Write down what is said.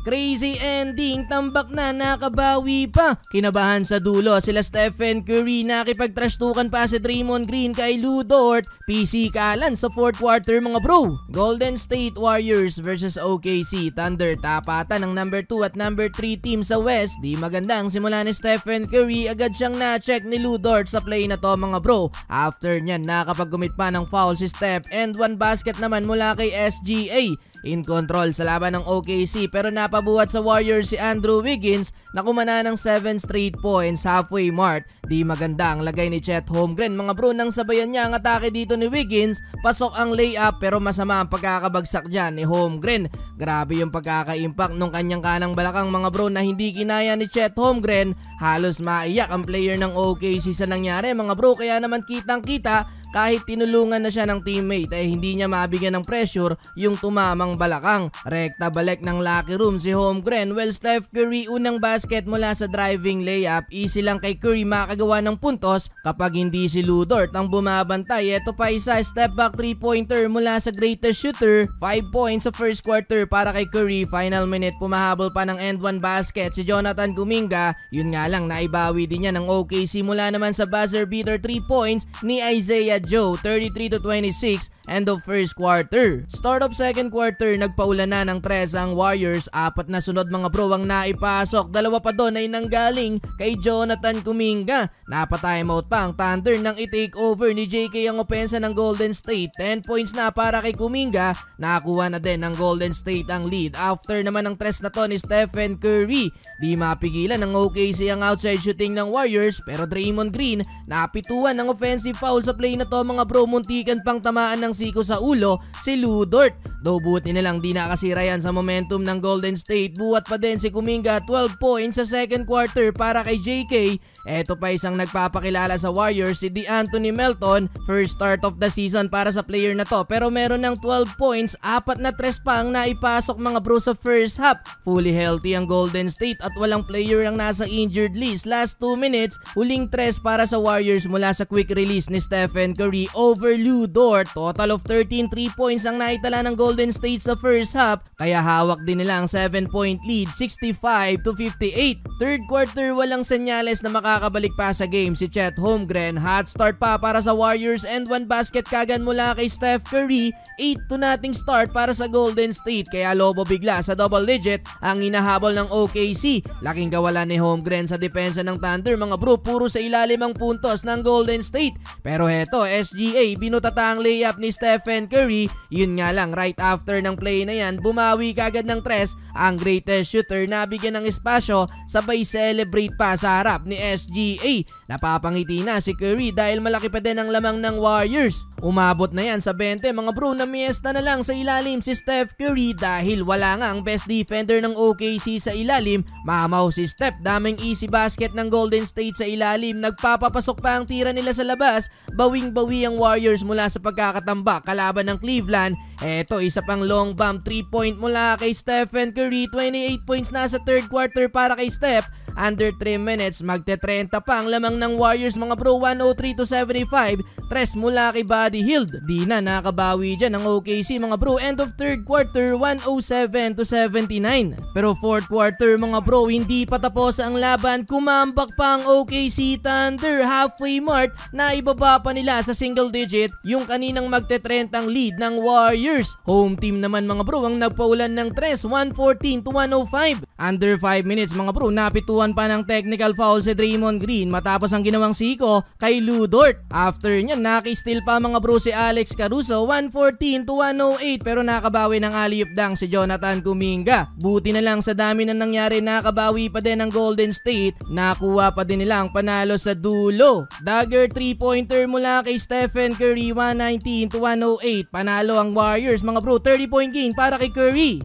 Crazy ending, tambak na, nakabawi pa. Kinabahan sa dulo sila Stephen Curry, nakipagtrastukan pa si Draymond Green kay Lu Dort. PC kalan sa fourth quarter mga bro. Golden State Warriors versus OKC Thunder, tapatan ng number 2 at number 3 team sa West. Di magandang simula ni Stephen Curry, agad siyang na-check ni Lu Dort sa play na to mga bro. After nyan nakapag-commit pa ng foul si Steph and 1 basket naman mula kay SGA. In control sa laban ng OKC pero napabuhat sa Warriors si Andrew Wiggins na kumana ng 7 straight points halfway mark. Di maganda ang lagay ni Chet Holmgren mga bro, nang sabayan niya ang atake dito ni Wiggins. Pasok ang layup pero masama ang pagkakabagsak dyan ni Holmgren. Grabe yung pagkaka-impact nung kanyang kanang balakang mga bro na hindi kinaya ni Chet Holmgren. Halos maiyak ang player ng OKC sa nangyari mga bro, kaya naman kitang kita kahit tinulungan na siya ng teammate ay hindi niya mabigyan ng pressure yung tumamang balakang. Rekta balik ng locker room si Holmgren. Well, Steph Curry unang basket mula sa driving layup. Easy lang kay Curry makagawa ng puntos kapag hindi si Lu Dort ang bumabantay. Ito pa isa, step back 3-pointer mula sa greatest shooter. 5 points sa first quarter para kay Curry. Final minute pumahabol pa ng end 1 basket si Jonathan Kuminga. Yun nga lang, naibawi din niya ng OKC mula naman sa buzzer beater 3 points ni Isaiah Joe, 33-26, end of first quarter. Start of second quarter, nagpaulan na ng 3 ang Warriors. 4 na sunod mga bro ang naipasok. 2 pa doon ay nanggaling kay Jonathan Kuminga. Napa-timeout pa ang Thunder nang i-take over ni JK ang opensa ng Golden State. 10 points na para kay Kuminga. Nakakuha na din ng Golden State ang lead. After naman ng 3 na to ni Stephen Curry, di mapigilan ng OKC ang outside shooting ng Warriors pero Draymond Green napituan ng offensive foul sa play na to mga bro. Muntikan pang tamaan ng siko sa ulo si Lu Dort. Though buti nilang di nakasira yan sa momentum ng Golden State. Buhat pa din si Kuminga, 12 points sa second quarter para kay JK. Eto pa isang nagpapakilala sa Warriors, si DeAnthony Melton. First start of the season para sa player na to pero meron ng 12 points, 4 na 3 pa ang naipasok mga bro sa first half. Fully healthy ang Golden State at walang player ang nasa injured list. Last 2 minutes, huling 3 para sa Warriors mula sa quick release ni Stephen Curry over Lu Dort. Total of 13 3 points ang naitala ng Golden State sa first half, kaya hawak din nila ang 7-point lead, 65-58. Third quarter, walang senyales na makakabalik pa sa game si Chet Holmgren. Hot start pa para sa Warriors and 1 basket kagad mula kay Steph Curry. 8-0 start para sa Golden State, kaya lobo bigla sa double digit ang inahabol ng OKC. Laking kawalan ni Holmgren sa depensa ng Thunder mga bro, puro sa ilalim ang puntos ng Golden State. Pero heto, SGA binutata ang layup ni Stephen Curry. Yun nga lang, right after ng play na yan, bumawi kagad ng 3 ang greatest shooter, nabigyan ng espasyo, sabay celebrate pa sa harap ni SGA. Napapangiti na si Curry dahil malaki pa din ang lamang ng Warriors. Umabot na yan sa 20 mga bro, na miesta na lang sa ilalim si Steph Curry dahil wala nga ang best defender ng OKC sa ilalim. Mamaw si Steph, daming easy basket ng Golden State sa ilalim. Nagpapapasok pa ang tira nila sa labas. Bawing-bawi ang Warriors mula sa pagkakatambak kalaban ng Cleveland. Eto, isa pang long bump 3-point mula kay Stephen Curry. 28 points na sa third quarter para kay Steph. Under 3 minutes, magte-30 pa ang lamang ng Warriors mga bro, 103-75. 3 mula kay Buddy Hield. Di na nakabawi dyan ang OKC mga bro. End of third quarter, 107-79. Pero fourth quarter mga bro, hindi pa tapos ang laban. Kumambak pa ang OKC Thunder. Halfway mark, naibaba pa nila sa single digit yung kaninang magte-30 ang lead ng Warriors. Home team naman mga bro ang nagpaulan ng 3, 114-105. Under 5 minutes mga bro, napituan pa ng technical foul si Draymond Green matapos ang ginawang siko kay Lu Dort. After nyan, naki-steal pa mga bro si Alex Caruso, 114-108, pero nakabawi ng alley-oop dunk si Jonathan Kuminga. Buti na lang sa dami na nangyari, nakabawi pa din ang Golden State. Nakuha pa din nila ang panalo sa dulo. Dagger 3-pointer mula kay Stephen Curry, 119-108. Panalo ang Warriors mga bro, 30-point game para kay Curry.